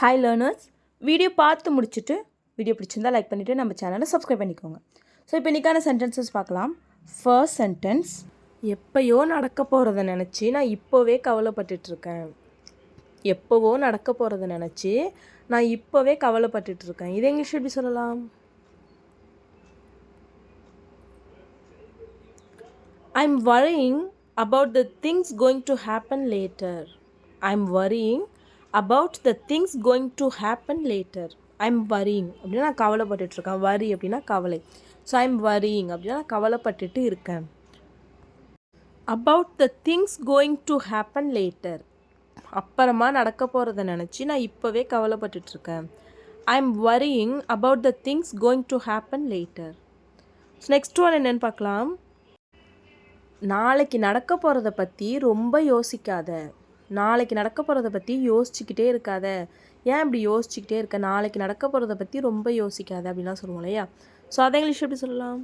Hi learners, video பார்த்து முடிச்சுட்டு video பிடிச்சிருந்தா லைக் பண்ணிவிட்டு நம்ம சேனலை சப்ஸ்கிரைப் பண்ணிக்கோங்க. ஸோ இப்போ இன்றைக்கான சென்டென்சஸ் பார்க்கலாம். ஃபர்ஸ்ட் சென்டென்ஸ், எப்போயோ நடக்க போகிறத நினச்சி நான் இப்போவே கவலைப்பட்டுட்ருக்கேன். எப்போவோ நடக்க போகிறத நினச்சி நான் இப்போவே கவலைப்பட்டுட்ருக்கேன். இது இங்கிலீஷ் எப்படி சொல்லலாம்? I'm worrying about the things going to happen later. I'm worrying about the things going to happen later. I'm worrying அப்படின்னா நான் கவலைப்பட்டுட்ருக்கேன். worry அப்படின்னா கவலை. ஸோ I'm worrying அப்படின்னா நான் கவலைப்பட்டுட்டு இருக்கேன். about the things going to happen later, அப்புறமா நடக்க போகிறத நினச்சி நான் இப்போவே கவலைப்பட்டுட்ருக்கேன். I'm worrying about the things going to happen later. So next one என்னென்னு பார்க்கலாம். நாளைக்கு நடக்க போகிறத பற்றி ரொம்ப யோசிக்காத. நாளைக்கு நடக்க போகிறத பற்றி யோசிச்சுக்கிட்டே இருக்காத. ஏன் இப்படி யோசிச்சுக்கிட்டே இருக்க? நாளைக்கு நடக்க போகிறத பற்றி ரொம்ப யோசிக்காத அப்படின்லாம் சொல்லுவோம் இல்லையா? ஸோ அதை இங்கிலீஷ் எப்படி சொல்லலாம்?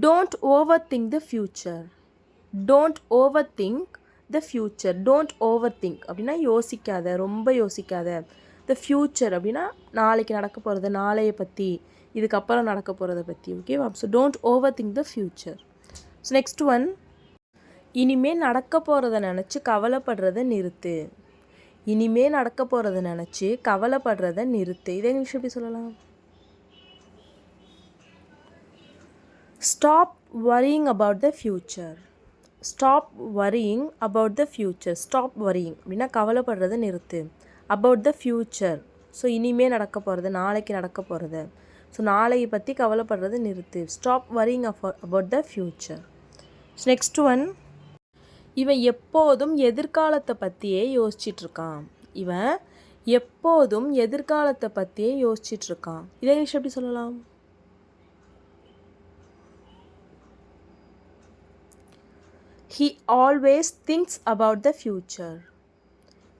Don't over think the future. Don't over think the future. Don't over think அப்படின்னா யோசிக்காத, ரொம்ப யோசிக்காத. த ஃப்யூச்சர் அப்படின்னா நாளைக்கு நடக்க போகிறது, நாளைய பற்றி, இதுக்கப்புறம் நடக்க போகிறத பற்றி. ஓகேவா? So don't over think the future. So next one, இனிமேல் நடக்க போகிறத நினச்சி கவலைப்படுறத நிறுத்து. இனிமேல் நடக்க போகிறத நினச்சி கவலைப்படுறத நிறுத்து. இதை இங்கிலீஷ் எப்படி சொல்லலாம்? Stop worrying about the future. Stop worrying about the future. Stop worrying அப்படின்னா கவலைப்படுறத நிறுத்து. அபவுட் த ஃப்யூச்சர், ஸோ இனிமேல் நடக்க போகிறது, நாளைக்கு நடக்க போகிறது. ஸோ நாளையை பற்றி கவலைப்படுறத நிறுத்து. Stop worrying about the future. So next one, இவன் எப்போதும் எதிர்காலத்தை பற்றியே யோசிச்சிட்ருக்கான். இவன் எப்போதும் எதிர்காலத்தை பற்றியே யோசிச்சிட்ருக்கான். இதை இங்கிலீஷ் எப்படி சொல்லலாம்? He always thinks about the future.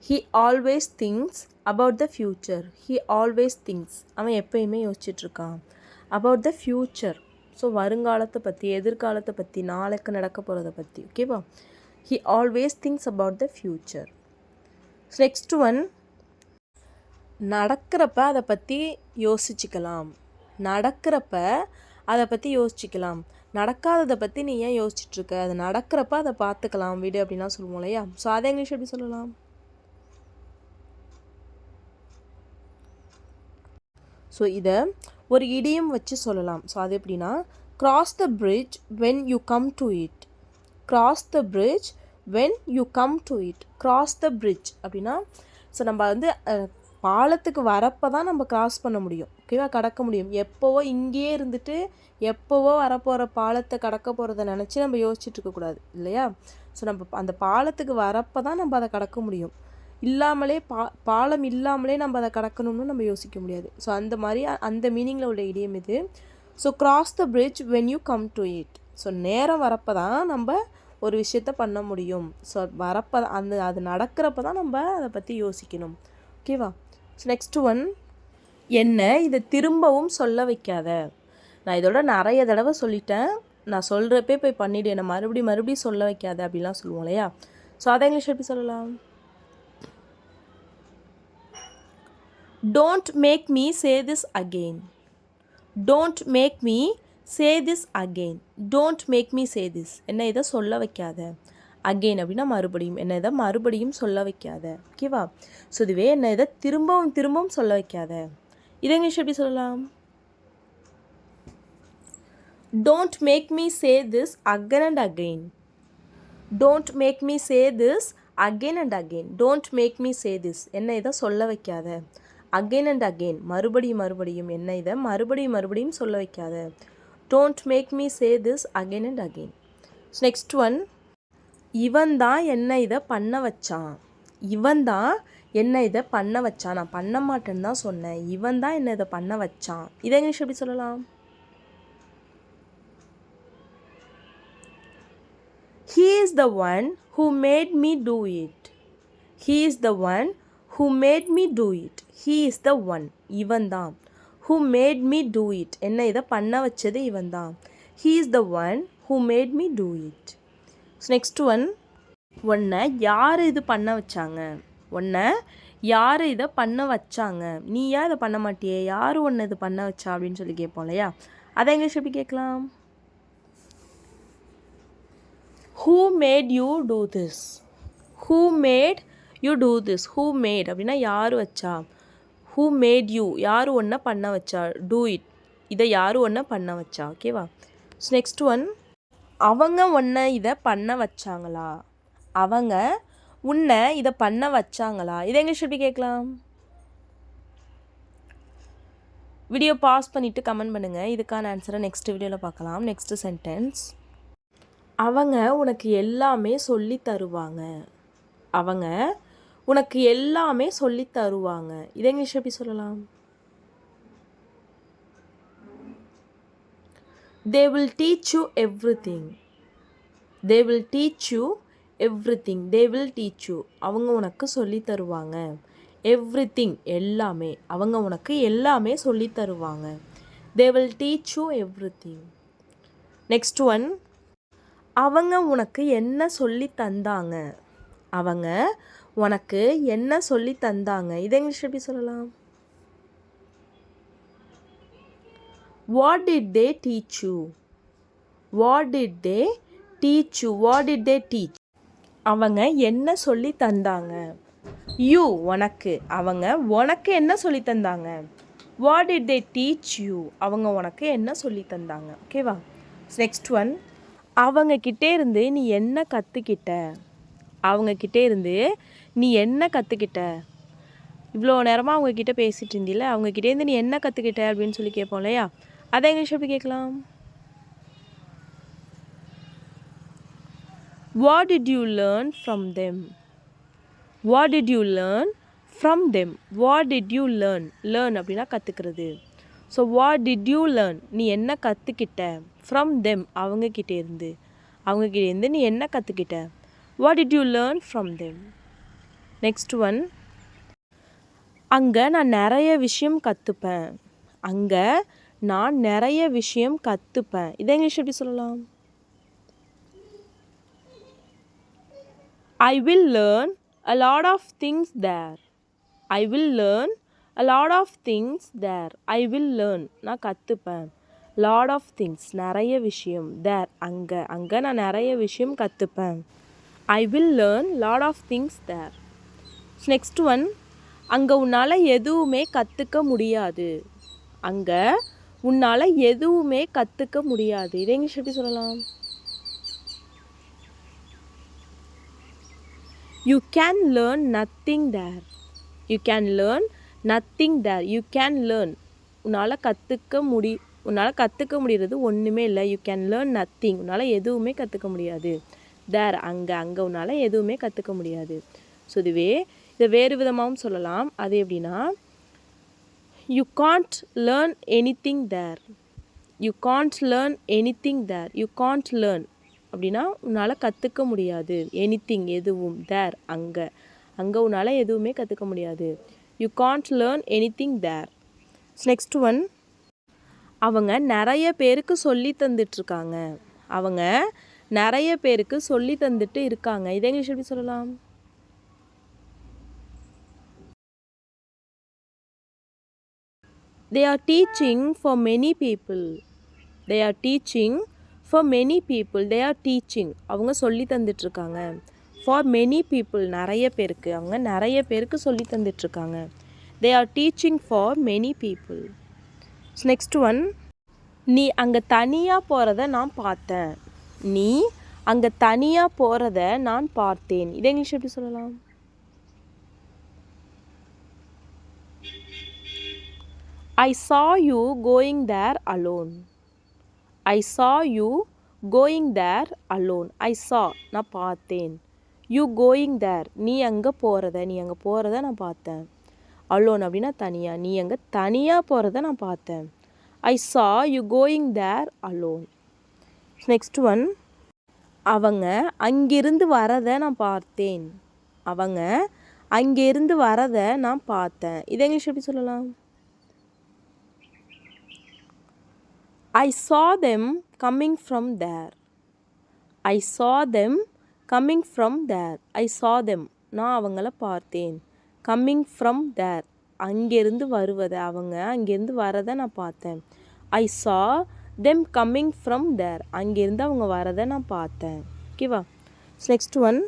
He always thinks about the future. He always thinks. அவன் எப்பயுமே யோசிச்சிட்ருக்கான். about the future, ஸோ வருங்காலத்தை பற்றி, எதிர்காலத்தை பற்றி, நாளைக்கு நடக்க போகிறத பற்றி. ஓகேவா? He always thinks about the future. So next one, நடக்கிறப்ப அதை பற்றி யோசிச்சுக்கலாம். நடக்கிறப்ப அதை பற்றி யோசிச்சுக்கலாம். நடக்காததை பற்றி நீ ஏன் யோசிச்சுட்ருக்க? அது நடக்கிறப்ப அதை பார்த்துக்கலாம் விடு அப்படின்னா சொல்லுவோம் இல்லையா? ஸோ அதை இங்கிலீஷ் எப்படி சொல்லலாம்? ஸோ இதை ஒரு இடியம் வச்சு சொல்லலாம். ஸோ அது எப்படின்னா, cross the bridge when you come to it. cross the bridge when you come to it. cross the bridge அப்படின்னா, ஸோ நம்ம வந்து பாலத்துக்கு வரப்போ தான் நம்ம கிராஸ் பண்ண முடியும். ஓகேவா? கடக்க முடியும். எப்போவோ இங்கேயே இருந்துட்டு எப்போவோ வரப்போகிற பாலத்தை கடக்க போகிறத நினச்சி நம்ம யோசிச்சுட்டு இருக்கக்கூடாது இல்லையா? ஸோ நம்ம அந்த பாலத்துக்கு வரப்போ தான் நம்ம அதை கடக்க முடியும். இல்லாமலே பாலம் இல்லாமலே நம்ம அதை கடக்கணும்னு நம்ம யோசிக்க முடியாது. ஸோ அந்த மாதிரி அந்த மீனிங்கில் உள்ள இடியம் இது. So cross the bridge when you come to it. So நேரம் வரப்போ தான் நம்ம ஒரு விஷயத்த பண்ண முடியும். ஸோ வரப்போ அது நடக்கிறப்ப தான் நம்ம அதை பற்றி யோசிக்கணும். ஓகேவா? ஸோ நெக்ஸ்ட் ஒன், என்ன இதை திரும்பவும் சொல்ல வைக்காத. நான் இதோட நிறைய தடவை சொல்லிட்டேன், நான் சொல்கிறப்பே போய் பண்ணிவிடு, என்னை மறுபடியும் சொல்ல வைக்காத அப்படிலாம் சொல்லுவோம் இல்லையா? ஸோ அதை இங்கிலீஷ் எப்படி சொல்லலாம்? Don't make me say this again. Don't make me say this again. Don't make me say this. என்ன இதை சொல்ல வைக்காத. அகெயின் அப்படின்னா மறுபடியும். என்ன இதை மறுபடியும் சொல்ல வைக்காத. ஓகேவா? ஸோ இதுவே என்ன இதை திரும்பவும் சொல்ல வைக்காத. இதை இங்கிலீஷ் எப்படி சொல்லலாம்? Don't make me say this again and again. Don't make me say this again and again. Don't make me say this. என்ன இதை சொல்ல வைக்காத. again and again, மறுபடியும். என்ன இதை மறுபடியும் சொல்ல வைக்காத. don't make me say this again and again. next one, இவன் தான் என்ன இதை பண்ண வச்சான். இவன் தான் என்ன இதை பண்ண வச்சான். நான் பண்ண மாட்டேன்னு தான் சொன்னேன். இவன் தான் என்ன இதை பண்ண வச்சான். இதை இங்கிலீஷ் எப்படி சொல்லலாம்? He is the one who made me do it. He is the one who made me do it. He is the one, இவன் தான். who made me do it, என்ன இதை பண்ண வச்சது இவன் தான். He is the one who made me do it. So next one, உன்னை யார் இது பண்ண வச்சாங்க? உன்னை யார் இதை பண்ண வச்சாங்க? நீ ஏன் இதை பண்ண மாட்டியே? யார் உன்னை இது பண்ண வச்சா அப்படின்னு சொல்லி கேட்போம் இல்லையா? அதை இங்கிலீஷ் எப்படி கேட்கலாம்? Who made you do this? Who made you do this? Who made அப்படின்னா யார் வச்சா? Who made you? யார் ஒன்றை பண்ண வச்சா? Do it. இதை யார் ஒன்றை பண்ண வச்சா? ஓகேவா? ஸோ நெக்ஸ்ட் ஒன், அவங்க உன்னை இதை பண்ண வச்சாங்களா? அவங்க உன்னை இதை பண்ண வச்சாங்களா? இதை இங்கிலீஷ் எப்படி கேட்கலாம்? வீடியோ பாஸ் பண்ணிவிட்டு கமெண்ட் பண்ணுங்கள். இதுக்கான ஆன்சரை நெக்ஸ்ட் வீடியோவில் பார்க்கலாம். நெக்ஸ்ட் சென்டென்ஸ், அவங்க உனக்கு எல்லாமே சொல்லி தருவாங்க. அவங்க உனக்கு எல்லாமே சொல்லி தருவாங்க. இதை இங்கிலீஷ் எப்படி சொல்லலாம்? They will teach you everything. They will teach you everything. They will teach you. அவங்க உனக்கு சொல்லி தருவாங்க. Everything எல்லாமே. அவங்க உனக்கு எல்லாமே சொல்லி தருவாங்க. They will teach you everything. Next one, அவங்க உனக்கு என்ன சொல்லி தந்தாங்க? அவங்க உனக்கு என்ன சொல்லி தந்தாங்க? இதை இங்கிலீஷ் எப்படி சொல்லலாம்? What did they teach you? What did they teach you? What did they teach? அவங்க என்ன சொல்லி தந்தாங்க? You உனக்கு. அவங்க உனக்கு என்ன சொல்லி தந்தாங்க? What did they teach you? அவங்க உனக்கு என்ன சொல்லி தந்தாங்க? ஓகேவா? நெக்ஸ்ட் ஒன், அவங்க கிட்டே இருந்து நீ என்ன கற்றுக்கிட்ட? அவங்க கிட்டே இருந்து நீ என்ன கற்றுக்கிட்ட? இவ்வளோ நேரமாக அவங்கக்கிட்ட பேசிகிட்டு இருந்தில்ல, அவங்கக்கிட்டேருந்து நீ என்ன கற்றுக்கிட்ட அப்படின்னு சொல்லி கேட்போம் இல்லையா? அதை இங்கிலீஷ் எப்படி கேட்கலாம்? What did you learn from them? What did you learn from them? What did you learn? Learn அப்படின்னா கற்றுக்கிறது. So what did you learn? நீ என்ன கற்றுக்கிட்ட? From them அவங்கக்கிட்டேருந்து. அவங்கக்கிட்டேருந்து நீ என்ன கற்றுக்கிட்ட? What did you learn from them? Next one, அங்கே நான் நிறைய விஷயம் கற்றுப்பேன். அங்கே நான் நிறைய விஷயம் கற்றுப்பேன். இதை இங்கிலீஷ் எப்படி சொல்லலாம்? I will learn a lot of things there. I will learn a lot of things there. I will learn நான் கற்றுப்பேன். lot of things நிறைய விஷயம். there அங்கே. அங்கே நான் நிறைய விஷயம் கற்றுப்பேன். I will learn lot of things there. Next one, அங்கே உன்னால் எதுவுமே கற்றுக்க முடியாது. அங்கே உன்னால் எதுவுமே கற்றுக்க முடியாது. இதை இங்கிலீஷ் எப்படி சொல்லலாம்? You can learn nothing there. You can learn nothing there. You can learn. உன்னால் கற்றுக்க முடிகிறது ஒன்றுமே இல்லை. You can learn nothing. உன்னால் எதுவுமே கற்றுக்க முடியாது. there அங்கே உன்னால் எதுவுமே கற்றுக்க முடியாது. ஸோ இதை வேறு விதமாகவும் சொல்லலாம். அது எப்படின்னா, you can't learn anything there. You can't learn anything there. You can't learn அப்படின்னா உன்னால் கற்றுக்க முடியாது. anything எதுவும். there அங்கே. அங்கே உன்னால் எதுவுமே கற்றுக்க முடியாது. You can't learn anything there. Next one, அவங்க நிறைய பேருக்கு சொல்லி தந்துட்டுருக்காங்க. அவங்க நிறைய பேருக்கு சொல்லி தந்துட்டு இருக்காங்க. இதை இங்கிலீஷ் எப்படி சொல்லலாம்? They are teaching for many people. They are teaching for many people. They are teaching அவங்க சொல்லி தந்துட்டுருக்காங்க. for many people நிறைய பேருக்கு. அவங்க நிறைய பேருக்கு சொல்லி தந்துட்டுருக்காங்க. They are teaching for many people. Next one, நீ அங்கே தனியாக போகிறத நான் பார்த்தேன். நீ அங்கே தனியாக போகிறத நான் பார்த்தேன். இதை இங்கிலீஷ் எப்படி சொல்லலாம்? I saw you going there alone. I saw you going there alone. I saw நான் பார்த்தேன். You going there நீ அங்கே போகிறத நான் பார்த்தேன். alone அப்படின்னா தனியாக. நீ அங்கே தனியாக போகிறத நான் பார்த்தேன். I saw you going there alone. Next one, அவங்க அங்கிருந்து வரதை நான் பார்த்தேன். அவங்க அங்கிருந்து வரதை நான் பார்த்தேன். இதை இங்கிலீஷ் எப்படி சொல்லலாம்? I saw them coming from there. I saw them coming from there I saw them நான் அவங்கள பார்த்தேன். கம்மிங் ஃப்ரம் தேர் அங்கேருந்து வருவதை அவங்க அங்கேருந்து வரதை நான் பார்த்தேன். ஐ saw them coming from there அங்கேருந்து அவங்க வரதை நான் பார்த்தேன். ஓகேவா? நெக்ஸ்ட் ஒன்,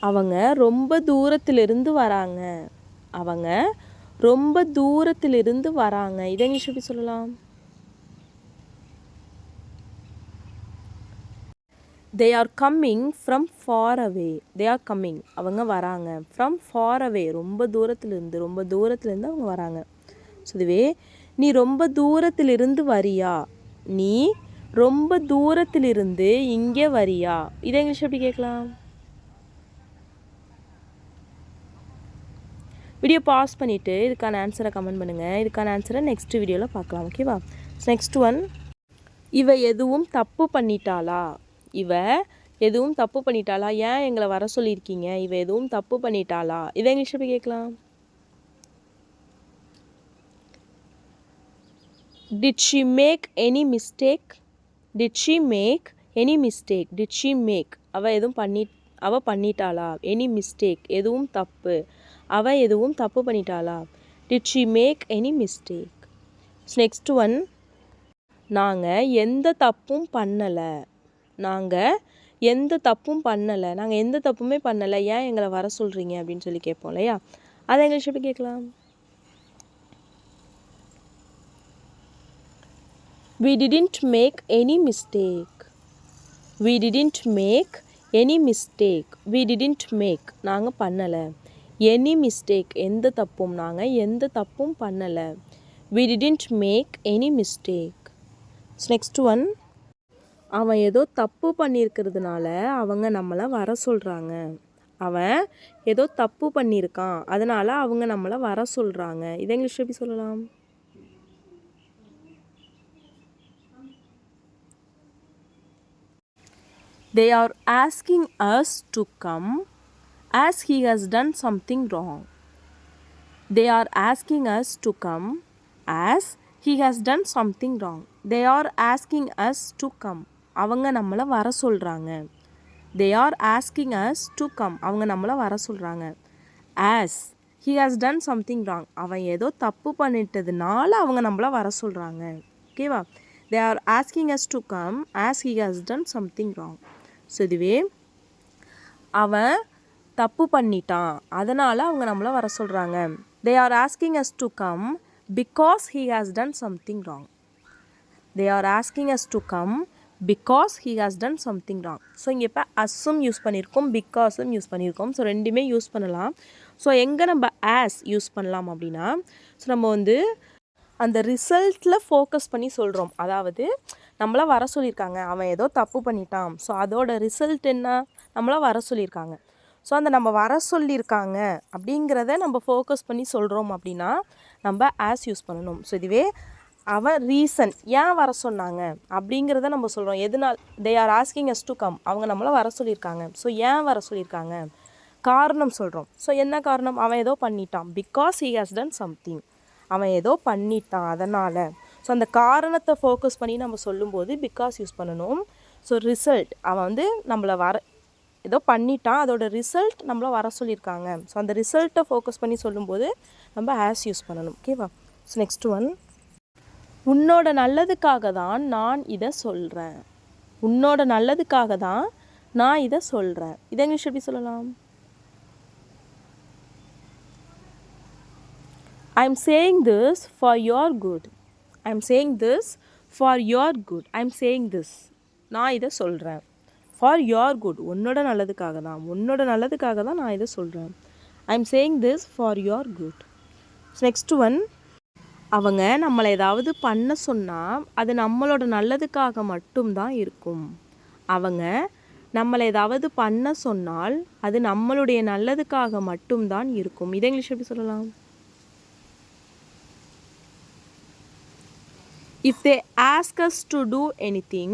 அவங்க ரொம்ப தூரத்திலிருந்து வராங்க. அவங்க ரொம்ப தூரத்திலிருந்து வராங்க. இதை இங்கிலீஷ் எப்படி சொல்லலாம்? they are coming from far away. they are coming அவங்க வராங்க. from far away ரொம்ப தூரத்திலிருந்து அவங்க வராங்க. ஸோ இதுவே நீ ரொம்ப தூரத்திலிருந்து வரியா, நீ ரொம்ப தூரத்திலிருந்து இங்கே வரியா, இதை இங்கிலீஷ் எப்படி கேட்கலாம்? வீடியோ பாஸ் பண்ணிவிட்டு இதுக்கான ஆன்சரை கமெண்ட் பண்ணுங்கள். இதுக்கான ஆன்சரை நெக்ஸ்ட் வீடியோவில் பார்க்கலாம். ஓகேவா? நெக்ஸ்ட் ஒன், இவ எதுவும் தப்பு பண்ணிட்டாளா? இவ எதுவும் தப்பு பண்ணிட்டாளா? ஏன் எங்களை வர சொல்லியிருக்கீங்க? இவ எதுவும் தப்பு பண்ணிட்டாளா? இதை இங்கிலீஷ் எப்படி கேட்கலாம்? Did she make any mistake? Did she make any mistake? Did she make அவ பண்ணிட்டாளா? any mistake எதுவும் தப்பு, அவ எதுவும் தப்பு பண்ணிட்டாளா? Did she make any mistake? Next one, நாங்கள் எந்த தப்பும் பண்ணலை. நாங்கள் எந்த தப்பும் பண்ணலை, நாங்கள் எந்த தப்புமே பண்ணலை, ஏன் எங்களை வர சொல்கிறீங்க அப்படின்னு சொல்லி கேட்போம் இல்லையா? அதை இங்கிலீஷ் எப்படி கேட்கலாம்? We didn't make any mistake. We didn't make any mistake. We didn't make நாங்கள் பண்ணலை. any mistake எந்த தப்பும், நாங்கள் எந்த தப்பும் பண்ணலை. We didn't make any mistake. Next one, அவன் ஏதோ தப்பு பண்ணியிருக்கிறதுனால அவங்க நம்மளை வர சொல்கிறாங்க. அவன் ஏதோ தப்பு பண்ணியிருக்கான், அதனால் அவங்க நம்மளை வர சொல்கிறாங்க. இதை இங்கிலீஷ் எப்படி சொல்லலாம்? They are asking us to come as he has done something wrong. They are asking us to come as he has done something wrong. They are asking us to come அவங்க நம்மளை வர சொல்கிறாங்க. they are asking us to come அவங்க நம்மளை வர சொல்கிறாங்க. as he has done something wrong அவன் ஏதோ தப்பு பண்ணிட்டதுனால அவங்க நம்மளை வர சொல்கிறாங்க. ஓகேவா? they are asking us to come as he has done something wrong. So இதுவே அவன் தப்பு பண்ணிட்டான், அதனால் அவங்க நம்மளை வர சொல்கிறாங்க. they are asking us to come because he has done something wrong. they are asking us to come because he has done something wrong. So இங்கே இப்போ அஸ்ஸும் யூஸ் பண்ணியிருக்கோம், பிகாஸும் யூஸ் பண்ணியிருக்கோம். ஸோ ரெண்டுமே யூஸ் பண்ணலாம். ஸோ எங்கே நம்ம ஆஸ் யூஸ் பண்ணலாம் அப்படின்னா, ஸோ நம்ம வந்து அந்த ரிசல்ட்டில் ஃபோக்கஸ் பண்ணி சொல்கிறோம். அதாவது நம்மளை வர சொல்லியிருக்காங்க, அவன் ஏதோ தப்பு பண்ணிட்டான், ஸோ அதோட ரிசல்ட் என்ன, நம்மளை வர சொல்லியிருக்காங்க. ஸோ அந்த நம்ம வர சொல்லியிருக்காங்க அப்படிங்கிறத நம்ம ஃபோக்கஸ் பண்ணி சொல்கிறோம் அப்படின்னா நம்ம ஆஸ் யூஸ் பண்ணணும். ஸோ இதுவே அவன் ரீசன் ஏன் வர சொன்னாங்க அப்படிங்கிறத நம்ம சொல்கிறோம். எதனால் they are asking us to come அவங்க நம்மளை வர சொல்லியிருக்காங்க. ஸோ ஏன் வர சொல்லியிருக்காங்க, காரணம் சொல்கிறோம். ஸோ என்ன காரணம், அவன் ஏதோ பண்ணிட்டான், because he has done something அவன் ஏதோ பண்ணிட்டான் அதனால். ஸோ அந்த காரணத்தை ஃபோக்கஸ் பண்ணி நம்ம சொல்லும்போது பிகாஸ் யூஸ் பண்ணணும். ஸோ ரிசல்ட் அவன் வந்து நம்மளை ஏதோ பண்ணிட்டான், அதோட ரிசல்ட் நம்மளை வர சொல்லியிருக்காங்க. ஸோ அந்த ரிசல்ட்டை ஃபோக்கஸ் பண்ணி சொல்லும்போது நம்ம ஆஸ் யூஸ் பண்ணணும். ஓகேவா? ஸோ நெக்ஸ்ட் ஒன், உன்னோட நல்லதுக்காக தான் நான் இதை சொல்கிறேன். உன்னோட நல்லதுக்காக தான் நான் இதை சொல்கிறேன். இதை இங்கிலீஷ் எப்படி சொல்லலாம்? I am saying this for your good. I am saying this for your good. I am saying this நான் இதை சொல்கிறேன். for your good உன்னோட நல்லதுக்காக தான் நான் இதை சொல்கிறேன். I am saying this for your good. Next one, அவங்க நம்மளை ஏதாவது பண்ண சொன்னால் அது நம்மளோட நல்லதுக்காக மட்டும்தான் இருக்கும். அவங்க நம்மளை ஏதாவது பண்ண சொன்னால் அது நம்மளுடைய நல்லதுக்காக மட்டும்தான் இருக்கும். இதை இங்கிலீஷ் எப்படி சொல்லலாம்? If they ask us to do anything,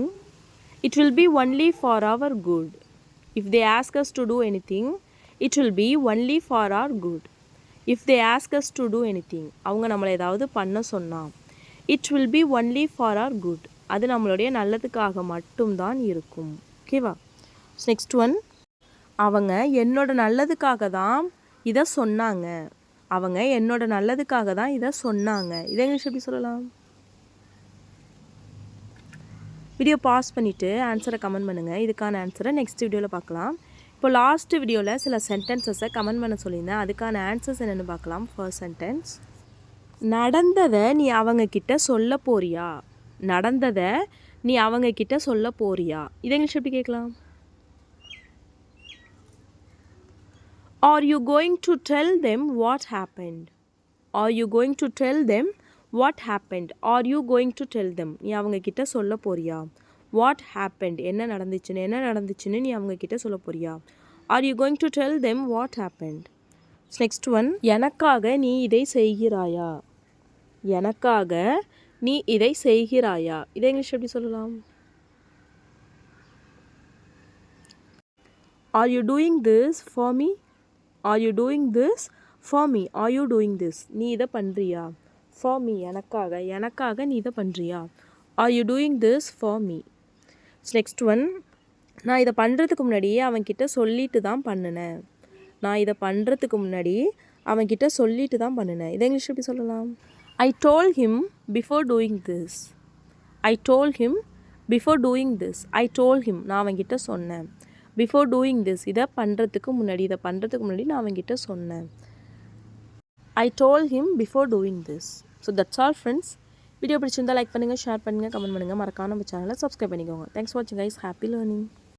it will be only for our good. If they ask us to do anything, it will be only for our good. If they ask us to do anything, அவங்க நம்மளை ஏதாவது பண்ண சொன்னால் it will be only for our good அது நம்மளுடைய நல்லதுக்காக மட்டும்தான் இருக்கும். ஓகேவா? நெக்ஸ்ட் ஒன், அவங்க என்னோட நல்லதுக்காக தான் இதை சொன்னாங்க. அவங்க என்னோட நல்லதுக்காக தான் இதை சொன்னாங்க. இதை இங்கிலீஷ் எப்படி சொல்லலாம்? வீடியோ பாஸ் பண்ணிவிட்டு ஆன்சரை கமெண்ட் பண்ணுங்கள். இதுக்கான ஆன்சரை நெக்ஸ்ட் வீடியோவில் பார்க்கலாம். இப்போ லாஸ்ட் வீடியோவில் சில சென்டென்சஸை கமெண்ட் பண்ண சொல்லியிருந்தேன். அதுக்கான ஆன்சர்ஸ் என்னென்னு பார்க்கலாம். ஃபர்ஸ்ட் சென்டென்ஸ், நடந்ததை நீ அவங்கக்கிட்ட சொல்ல போறியா? நடந்ததை நீ அவங்கக்கிட்ட சொல்ல போறியா? இதை இங்கிலீஷ் எப்படி கேட்கலாம்? Are you going to tell them what happened? Are you going to tell them what happened? Are you going to tell them? நீ அவங்கக்கிட்ட சொல்ல போறியா? What happened? என்ன நடந்துச்சுன்னு நீ அவங்கக்கிட்ட சொல்ல போறியா? Are you going to tell them what happened? Next one, எனக்காக நீ இதை செய்கிறாயா? எனக்காக நீ இதை செய்கிறாயா? இதை இங்கிலீஷ் எப்படி சொல்லலாம்? Are you doing this for me? Are you doing this for me? Are you doing this? நீ இதை பண்ணுறியா? For me, எனக்காக நீ இதை பண்ணுறியா? Are you doing this for me? Next one, நான் இதை பண்ணுறதுக்கு முன்னாடி அவன்கிட்ட சொல்லிட்டு தான் பண்ணினேன். நான் இதை பண்ணுறதுக்கு முன்னாடி அவன்கிட்ட சொல்லிட்டு தான் பண்ணினேன். இதை இங்கிலீஷ் எப்படி சொல்லலாம்? I told him before doing this. I told him before doing this. I told him, நான் அவன்கிட்ட சொன்னேன். Before doing this, இதை பண்ணுறதுக்கு முன்னாடி நான் அவன்கிட்ட சொன்னேன். I told him before doing this. So that's all friends. Video பிடிச்சிருந்தால் லைக் பண்ணுங்கள், ஷேர் பண்ணுங்கள், கமெண்ட் பண்ணுங்கள். மறக்காம நம்ம சேனலை சப்ஸ்கிரைப் பண்ணிக்கோங்க. Thanks for watching guys. Happy learning.